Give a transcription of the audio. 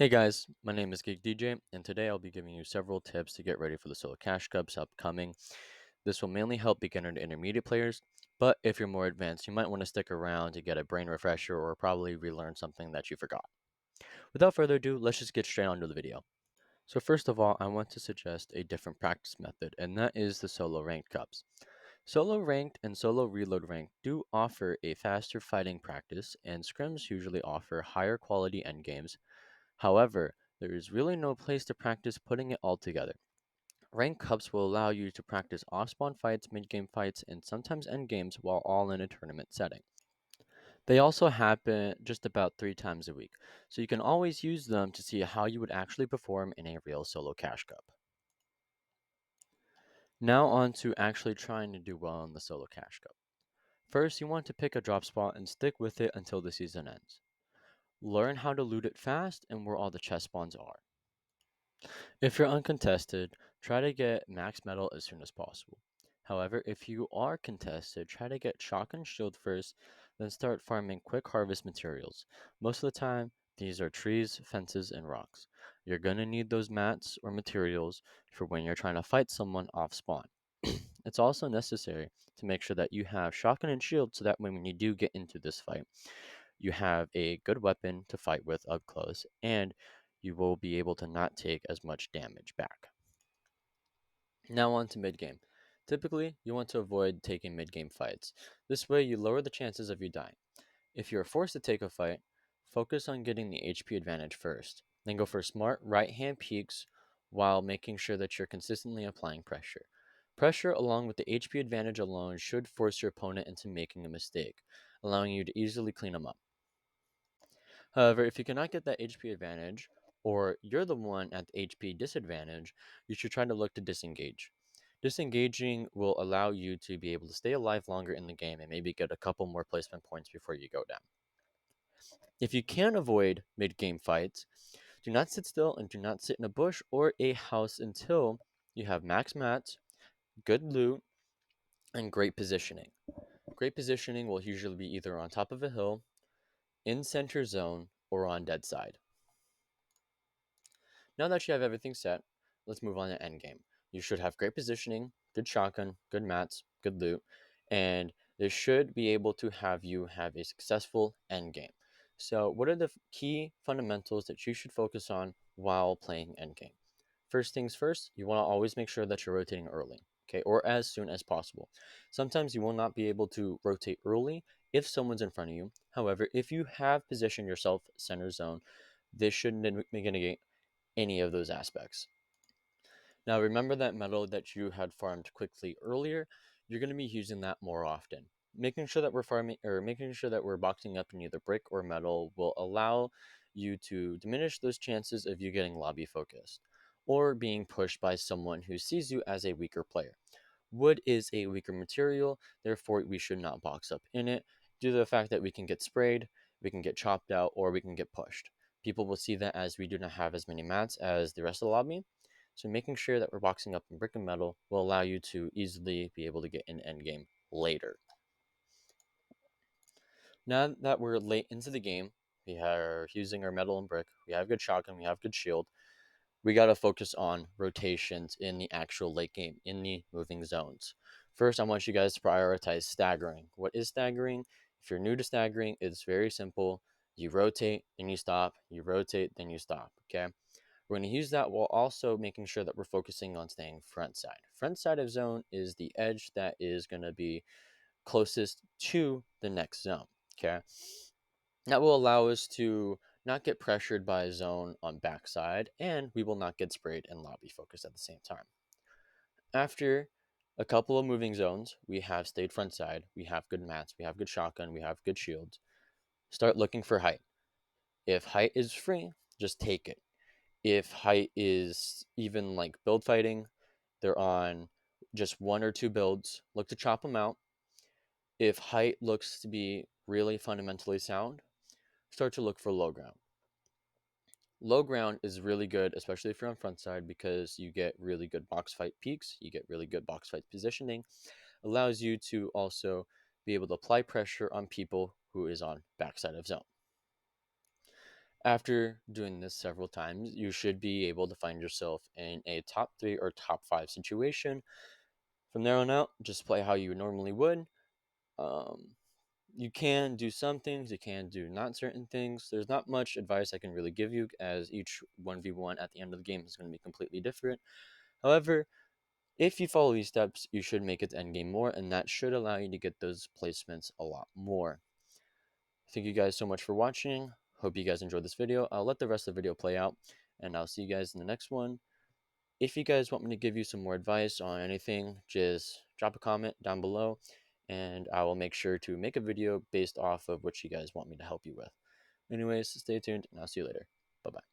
Hey guys, my name is Geek DJ, and today I'll be giving you several tips to get ready for the Solo Cash Cups upcoming. This will mainly help beginner to intermediate players, but if you're more advanced, you might want to stick around to get a brain refresher or probably relearn something that you forgot. Without further ado, let's just get straight onto the video. So first of all, I want to suggest a different practice method, and that is the solo ranked cups. Solo ranked and solo reload ranked do offer a faster fighting practice, and scrims usually offer higher quality endgames. However, there is really no place to practice putting it all together. Ranked cups will allow you to practice off-spawn fights, mid-game fights, and sometimes endgames while all in a tournament setting. They also happen just about 3 times a week, so you can always use them to see how you would actually perform in a real solo cash cup. Now on to actually trying to do well in the solo cash cup. First, you want to pick a drop spot and stick with it until the season ends. Learn how to loot it fast and where all the chest spawns are. If you're uncontested, try to get max metal as soon as possible. However, if you are contested, try to get chalk and shield first, then start farming quick harvest materials. Most of the time, these are trees, fences, and rocks. You're gonna need those mats or materials for when you're trying to fight someone off spawn. It's also necessary to make sure that you have shotgun and shield so that when you do get into this fight, you have a good weapon to fight with up close, and you will be able to not take as much damage back. Now on to mid game. Typically, you want to avoid taking mid game fights. This way, you lower the chances of you dying. If you are forced to take a fight, focus on getting the HP advantage first. Then go for smart right hand peeks while making sure that you're consistently applying pressure. Pressure along with the HP advantage alone should force your opponent into making a mistake, allowing you to easily clean them up. However, if you cannot get that HP advantage, or you're the one at the HP disadvantage, you should try to look to disengage. Disengaging will allow you to be able to stay alive longer in the game and maybe get a couple more placement points before you go down. If you can avoid mid game fights, do not sit still and do not sit in a bush or a house until you have max mats, good loot, and great positioning. Great positioning will usually be either on top of a hill, in center zone, or on dead side. Now that you have everything set, let's move on to endgame. You should have great positioning, good shotgun, good mats, good loot, and this should be able to have you have a successful endgame. So, what are the key fundamentals that you should focus on while playing endgame? First things first, you want to always make sure that you're rotating early, okay, or as soon as possible. Sometimes you will not be able to rotate early if someone's in front of you. However, if you have positioned yourself center zone, this should mitigate any of those aspects. Now, remember that metal that you had farmed quickly earlier, you're going to be using that more often. Making sure that we're farming or making sure that we're boxing up in either brick or metal will allow you to diminish those chances of you getting lobby focused or being pushed by someone who sees you as a weaker player. Wood is a weaker material, therefore we should not box up in it due to the fact that we can get sprayed, we can get chopped out, or we can get pushed. People will see that as we do not have as many mats as the rest of the lobby. So making sure that we're boxing up in brick and metal will allow you to easily be able to get an end game later. Now that we're late into the game, we are using our metal and brick, we have good shotgun, we have good shield, we got to focus on rotations in the actual late game, in the moving zones. First, I want you guys to prioritize staggering. What is staggering? If you're new to staggering, it's very simple. You rotate, then you stop. You rotate, then you stop. Okay? We're going to use that while also making sure that we're focusing on staying front side. Front side of zone is the edge that is going to be closest to the next zone. Okay? That will allow us to not get pressured by a zone on backside, and we will not get sprayed and lobby focused at the same time. After a couple of moving zones, we have stayed front side, we have good mats, we have good shotgun, we have good shields. Start looking for height. If height is free, just take it. If height is even like build fighting, they're on just one or two builds, look to chop them out. If height looks to be really fundamentally sound, start to look for low ground. Low ground is really good, especially if you're on front side, because you get really good box fight peaks, you get really good box fight positioning, allows you to also be able to apply pressure on people who is on backside of zone. After doing this several times, you should be able to find yourself in a top 3 or top 5 situation. From there on out, just play how you normally would. Um, you can do some things, you can do not certain things. There's not much advice I can really give you, as each 1v1 at the end of the game is going to be completely different. However, if you follow these steps, you should make it to endgame more, and that should allow you to get those placements a lot more. Thank you guys so much for watching. Hope you guys enjoyed this video. I'll let the rest of the video play out, and I'll see you guys in the next one. If you guys want me to give you some more advice on anything, just drop a comment down below, and I will make sure to make a video based off of what you guys want me to help you with. Anyways, stay tuned, and I'll see you later. Bye-bye.